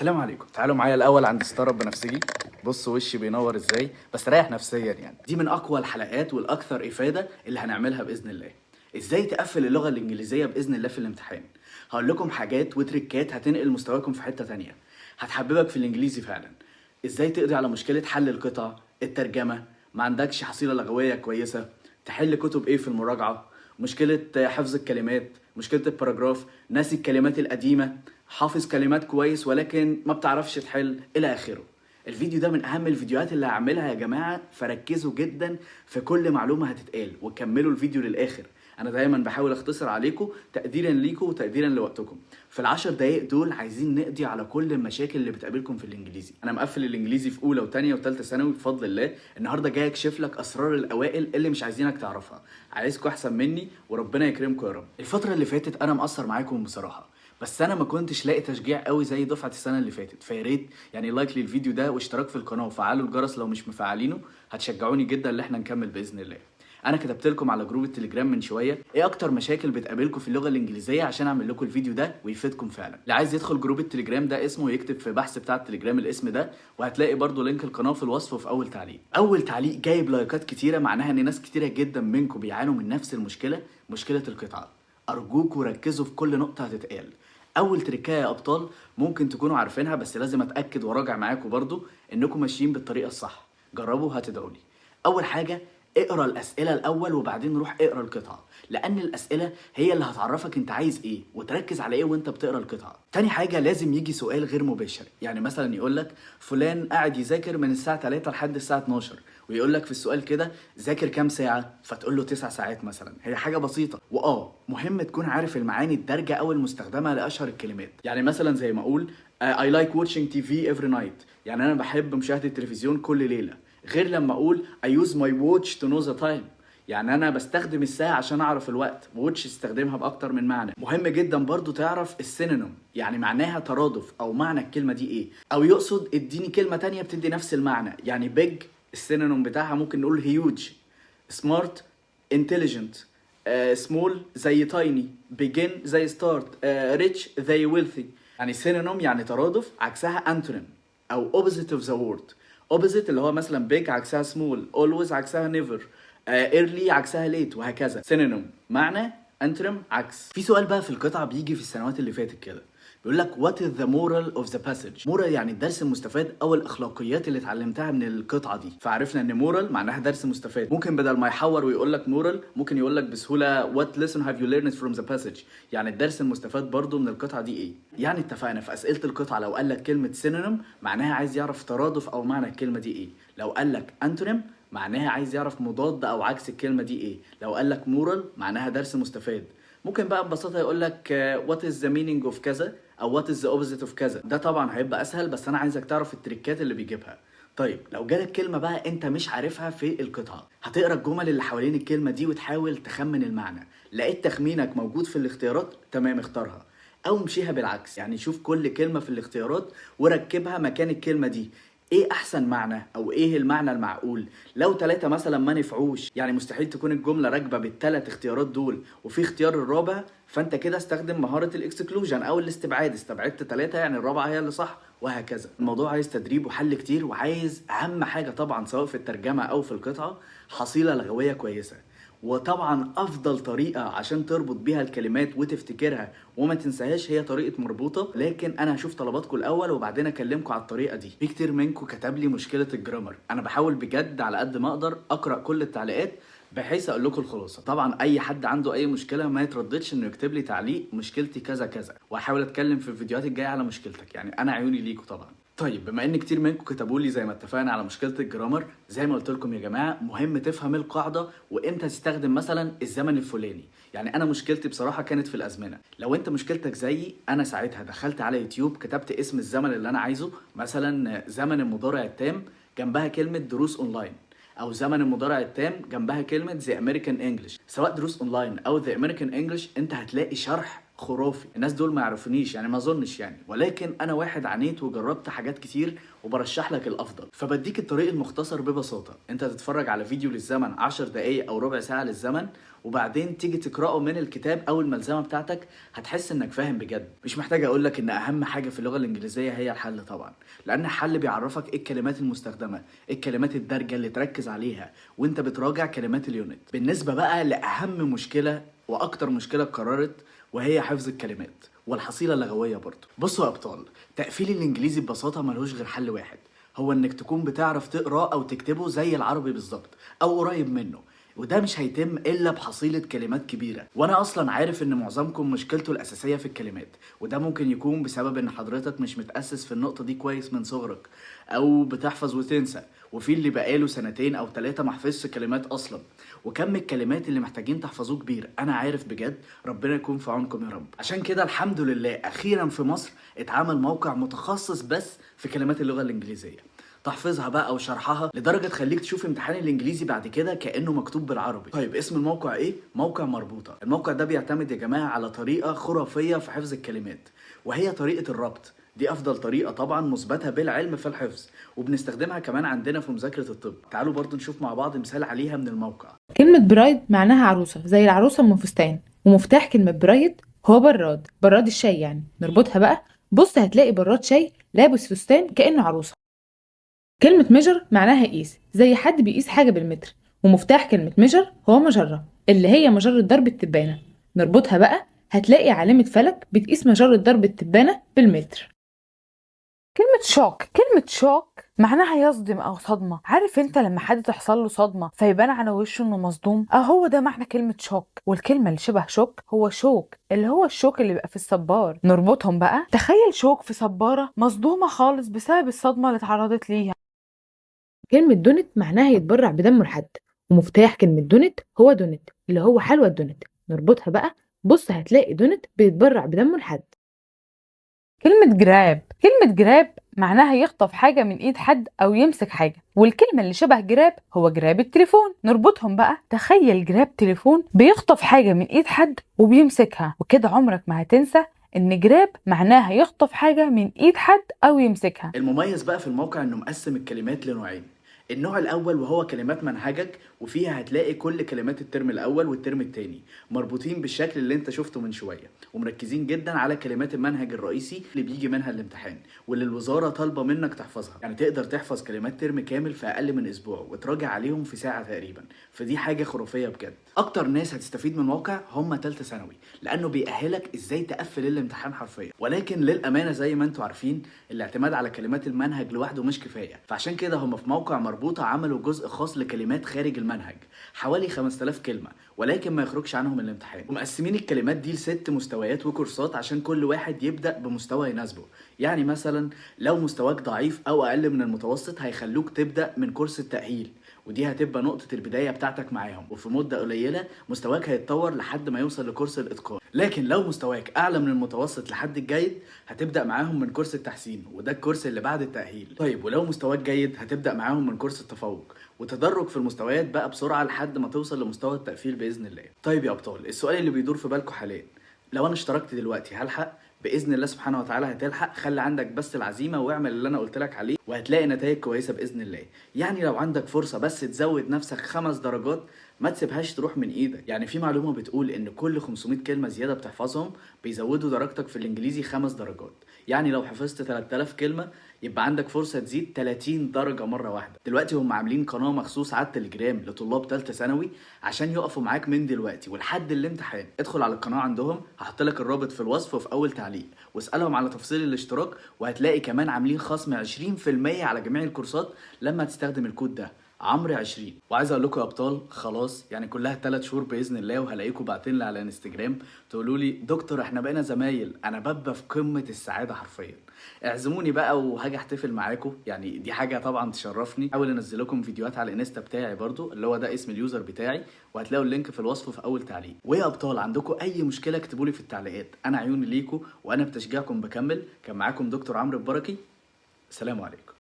السلام عليكم. تعالوا معايا الاول عند ستارت بنفسجي. بص وشي بينور ازاي، بس رايح نفسيا. يعني دي من اقوى الحلقات والاكثر افاده اللي هنعملها باذن الله. ازاي تقفل اللغه الانجليزيه باذن الله في الامتحان. هقول لكم حاجات وتريكات هتنقل مستواكم في حته تانية، هتحببك في الانجليزي فعلا. ازاي تقضي على مشكله حل القطع، الترجمه، ما عندكش حصيله لغويه كويسه، تحل كتب ايه في المراجعه، مشكله حفظ الكلمات، مشكله الباراجراف، ناسي الكلمات القديمه، حافظ كلمات كويس ولكن ما بتعرفش تحل الى اخره. الفيديو ده من اهم الفيديوهات اللي هعملها يا جماعه، فركزوا جدا في كل معلومه هتتقال وكملوا الفيديو للاخر. انا دايما بحاول اختصر عليكم تقديرا ليكم وتقديرا لوقتكم. في العشر دقايق دول عايزين نقضي على كل المشاكل اللي بتقابلكم في الانجليزي. انا مقفل الانجليزي في اولى وثانيه وثالثه ثانوي بفضل الله. النهارده جاي اكشف لك اسرار الاوائل اللي مش عايزينك تعرفها. عايزكم احسن مني وربنا يكرمكم يا رب. الفتره اللي فاتت انا مقصر معاكم بصراحه، بس انا ما كنتش لاقي تشجيع قوي زي دفعه السنه اللي فاتت. فيا ريت يعني لايك للفيديو ده واشتراك في القناه وفعلوا الجرس لو مش مفعلينه، هتشجعوني جدا ان احنا نكمل باذن الله. انا كتبت لكم على جروب التليجرام من شويه ايه اكتر مشاكل بتقابلكم في اللغه الانجليزيه عشان اعمل لكم الفيديو ده ويفيدكم فعلا. اللي عايز يدخل جروب التليجرام ده اسمه يكتب في بحث بتاع التليجرام الاسم ده، وهتلاقي برضو لينك القناه في الوصف وفي اول تعليق. اول تعليق جايب لايكات كتيره، معناها ان ناس كتيره جدا منكم بيعانوا من نفس المشكله، مشكله القطعه. ارجوكوا ركزوا في كل نقطه هتتقال. اول تريكايه يا ابطال ممكن تكونوا عارفينها، بس لازم اتاكد وراجع معاكم برضو انكم ماشيين بالطريقه الصح. جربوا هتدعوا لي. اول حاجه اقرا الاسئله الاول وبعدين روح اقرا القطعه، لان الاسئله هي اللي هتعرفك انت عايز ايه وتركز على ايه وانت بتقرا القطعه. تاني حاجه لازم يجي سؤال غير مباشر، يعني مثلا يقول لك فلان قاعد يذاكر من الساعه 3 لحد الساعه 12، ويقول لك في السؤال كده ذاكر كام ساعه، فتقول له 9 ساعات مثلا. هي حاجه بسيطه، مهم تكون عارف المعاني الدارجه او المستخدمه لاشهر الكلمات. يعني مثلا زي ما اقول I like watching TV every night، يعني انا بحب مشاهده التلفزيون كل ليله، غير لما اقول I use my watch to know the time، يعني انا بستخدم الساعه عشان اعرف الوقت. واتش استخدمها باكتر من معنى. مهم جدا برضو تعرف السينونيم، يعني معناها ترادف او معنى الكلمه دي ايه، او يقصد اديني كلمه تانية بتدي نفس المعنى. يعني big السينونيم بتاعها ممكن نقول huge، smart intelligent، small زي tiny، begin زي start، rich زي wealthy. يعني synonym يعني ترادف، عكسها antonym او opposite of the word. opposite اللي هو مثلا big عكسها small، always عكسها never، early عكسها late، وهكذا. synonym معنى، antonym عكس. في سؤال بقى في القطعة بيجي في السنوات اللي فاتت كده، بيقول لك what is the moral of the passage. moral يعني الدرس المستفاد او الاخلاقيات اللي اتعلمتها من القطعه دي. فعرفنا ان moral معناها درس مستفاد. ممكن بدل ما يحور ويقول لك moral ممكن يقول لك بسهوله what lesson have you learned from the passage، يعني الدرس المستفاد برضو من القطعه دي ايه. يعني اتفقنا في اسئله القطعه لو قال لك كلمه synonym معناها عايز يعرف ترادف او معنى الكلمه دي ايه، لو قال لك antonym معناها عايز يعرف مضاد او عكس الكلمه دي ايه، لو قال لك moral معناها درس مستفاد. ممكن بقى ببساطه يقول لك what is the meaning of كذا او what is the opposite of كذا. ده طبعا هيبقى اسهل، بس انا عايزك تعرف التريكات اللي بيجيبها. طيب لو جالك كلمه بقى انت مش عارفها في القطعه، هتقرا الجمل اللي حوالين الكلمه دي وتحاول تخمن المعنى. لقيت تخمينك موجود في الاختيارات، تمام اختارها، او امشيها بالعكس. يعني شوف كل كلمه في الاختيارات وركبها مكان الكلمه دي. ايه احسن معنى او ايه المعنى المعقول؟ لو 3 مثلا ما نفعوش، يعني مستحيل تكون الجمله راكبه بالثلاث اختيارات دول وفي اختيار الرابع، فانت كده استخدم مهاره الاكسكلوجن او الاستبعاد. استبعدت 3 يعني الرابعه هي اللي صح، وهكذا. الموضوع عايز تدريب وحل كتير، وعايز اهم حاجه طبعا سواء في الترجمه او في القطعه حصيله لغويه كويسه. وطبعا افضل طريقه عشان تربط بيها الكلمات وتفتكرها وما تنساهاش هي طريقه مربوطه، لكن انا هشوف طلباتكم الاول وبعدين اكلمكم على الطريقه دي. في كتير منكم كتب لي مشكله الجرامر، انا بحاول بجد على قد ما اقدر اقرا كل التعليقات بحيث اقول لكم الخلاصه. طبعا اي حد عنده اي مشكله ما يترددش انه يكتب لي تعليق مشكلتي كذا كذا، وهحاول اتكلم في الفيديوهات الجايه على مشكلتك. يعني انا عيوني ليكم طبعا. طيب بما ان كتير منكم كتبوا لي زي ما اتفقنا على مشكله الجرامر، زي ما قلت لكم يا جماعه مهم تفهم القاعده وامتى تستخدم مثلا الزمن الفلاني. يعني انا مشكلتي بصراحه كانت في الازمنه. لو انت مشكلتك زيي، انا ساعتها دخلت على يوتيوب كتبت اسم الزمن اللي انا عايزه، مثلا زمن المضارع التام جنبها كلمه دروس اونلاين، او زمن المضارع التام جنبها كلمه ذا امريكان انجلش. سواء دروس اونلاين او ذا امريكان انجلش انت هتلاقي شرح خرافي. الناس دول ما يعرفونيش يعني، ما اظنش يعني، ولكن انا واحد عانيت وجربت حاجات كتير وبرشح لك الافضل. فبديك الطريق المختصر ببساطه، انت تتفرج على فيديو للزمن 10 دقايق او ربع ساعه للزمن، وبعدين تيجي تقراه من الكتاب او الملزمه بتاعتك، هتحس انك فاهم بجد. مش محتاج اقول لك ان اهم حاجه في اللغه الانجليزيه هي الحل طبعا، لان الحل بيعرفك ايه الكلمات المستخدمه، ايه الكلمات الدارجه اللي تركز عليها وانت بتراجع كلمات اليونت. بالنسبه بقى لاهم مشكله واكتر مشكله اتكررت، وهي حفظ الكلمات والحصيله اللغويه برضه. بصوا يا ابطال، تقفيل الانجليزي ببساطه ملوش غير حل واحد، هو انك تكون بتعرف تقراه او تكتبه زي العربي بالظبط او قريب منه، وده مش هيتم الا بحصيله كلمات كبيره. وانا اصلا عارف ان معظمكم مشكلته الاساسيه في الكلمات، وده ممكن يكون بسبب ان حضرتك مش متاسس في النقطه دي كويس من صغرك، او بتحفظ وتنسى، وفي اللي بقاله 2 أو 3 ما حفظش كلمات اصلا. وكم الكلمات اللي محتاجين تحفظوه كبير، انا عارف بجد، ربنا يكون في عونكم يا رب. عشان كده الحمد لله اخيرا في مصر اتعمل موقع متخصص بس في كلمات اللغه الانجليزيه، تحفظها بقى وشرحها لدرجه تخليك تشوف امتحان الانجليزي بعد كده كانه مكتوب بالعربي. طيب اسم الموقع ايه؟ موقع مربوطه. الموقع ده بيعتمد يا جماعه على طريقه خرافيه في حفظ الكلمات، وهي طريقه الربط. دي افضل طريقه طبعا مثبته بالعلم في الحفظ، وبنستخدمها كمان عندنا في مذاكره الطب. تعالوا برضو نشوف مع بعض مثال عليها من الموقع. كلمة برايد معناها عروسة زي العروسة أم فستان، ومفتاح كلمة برايد هو براد، براد الشاي يعني. نربطها بقى، بص هتلاقي براد شاي لابس فستان كأنه عروسة. كلمة ميجر معناها قيس، زي حد بيقيس حاجة بالمتر، ومفتاح كلمة ميجر هو مجرة اللي هي مجرة ضرب التبانة. نربطها بقى، هتلاقي علامة فلك بتقيس مجرة ضرب التبانة بالمتر. كلمة شوك معناها يصدم أو صدمة. عارف انت لما حد تحصل له صدمة فيبان على وشه انه مصدوم؟ هو ده معنى كلمة شوك. والكلمة اللي شبه شوك هو شوك، اللي هو الشوك اللي بيبقى في الصبار. نربطهم بقى، تخيل شوك في صبارة مصدومة خالص بسبب الصدمة اللي اتعرضت ليها. كلمة دونت معناها يتبرع بدمه لحد، ومفتاح كلمة دونت هو دونت اللي هو حلوى الدونت. نربطها بقى، بص هتلاقي دونت بيتبرع بدمه لحد. كلمة جراب معناها يخطف حاجة من ايد حد او يمسك حاجة، والكلمة اللي شبه جراب هو جراب التليفون. نربطهم بقى، تخيل جراب تليفون بيخطف حاجة من ايد حد وبيمسكها، وكده عمرك ما هتنسى ان جراب معناها يخطف حاجة من ايد حد او يمسكها. المميز بقى في الموقع انه مقسم الكلمات لنوعين. النوع الاول وهو كلمات منهجك، وفيها هتلاقي كل كلمات الترم الاول والترم التاني مربوطين بالشكل اللي انت شفته من شويه، ومركزين جدا على كلمات المنهج الرئيسي اللي بيجي منها الامتحان، واللي الوزاره طالبه منك تحفظها. يعني تقدر تحفظ كلمات ترم كامل في اقل من اسبوع وتراجع عليهم في ساعه تقريبا. فدي حاجه خرافيه بجد. اكتر ناس هتستفيد من الموقع هم تالتة ثانوي، لانه بيأهلك ازاي تقفل الامتحان حرفيا. ولكن للامانه زي ما انتم عارفين، الاعتماد على كلمات المنهج لوحده مش كفايه، فعشان كده هم في موقع مربوطه عملوا جزء خاص لكلمات خارج المنهج، حوالي 5000 كلمه، ولكن ما يخرجش عنهم الامتحان. ومقسمين الكلمات دي ل6 مستويات وكورسات عشان كل واحد يبدا بمستوى يناسبه. يعني مثلا لو مستواك ضعيف او اقل من المتوسط، هيخلوك تبدا من كورس التأهيل، ودي هتبقى نقطة البداية بتاعتك معاهم، وفي مدة قليلة مستواك هيتطور لحد ما يوصل لكورس الإتقان. لكن لو مستواك أعلى من المتوسط لحد الجيد، هتبدأ معاهم من كورس التحسين، وده الكورس اللي بعد التأهيل. طيب ولو مستواك جيد، هتبدأ معاهم من كورس التفوق، وتدرج في المستويات بقى بسرعة لحد ما توصل لمستوى التقفيل بإذن الله. طيب يا أبطال، السؤال اللي بيدور في بالكم حاليا، لو أنا اشتركت دلوقتي هلحق؟ باذن الله سبحانه وتعالى هتلحق. خلي عندك بس العزيمه واعمل اللي انا قلت لك عليه، وهتلاقي نتائج كويسه باذن الله. يعني لو عندك فرصه بس تزود نفسك 5 درجات، ما تسيبهاش تروح من ايدك. يعني في معلومه بتقول ان كل 500 كلمه زياده بتحفظهم بيزودوا درجتك في الانجليزي 5 درجات. يعني لو حفظت 3000 كلمه، يبقى عندك فرصه تزيد 30 درجه مره واحده. دلوقتي هم عاملين قناه مخصوص على التليجرام لطلاب ثالثه ثانوي عشان يقفوا معاك من دلوقتي ولحد الامتحان. ادخل على القناه عندهم، هحط لك الرابط في الوصف وفي اول تعليق، واسالهم على تفصيل الاشتراك، وهتلاقي كمان عاملين خصم 20% على جميع الكورسات لما تستخدم الكود ده عمرو 20. وعايز اقول لكم يا ابطال، خلاص يعني كلها 3 شهور باذن الله، وهلاقيكم باعتين لي على انستجرام تقولوا لي دكتور احنا بقينا زمايل. انا ببقى في قمه السعاده حرفيا. اعزموني بقى وهاجي احتفل معاكم، يعني دي حاجه طبعا تشرفني. احاول انزل لكم فيديوهات على الانستا بتاعي برضو، اللي هو ده اسم اليوزر بتاعي، وهتلاقوا اللينك في الوصف في اول تعليق. ويا ابطال، عندكم اي مشكله اكتبوا لي في التعليقات، انا عيوني ليكم، وانا بتشجيعكم بكمل. كان معاكم دكتور عمرو البركي، سلام عليكم.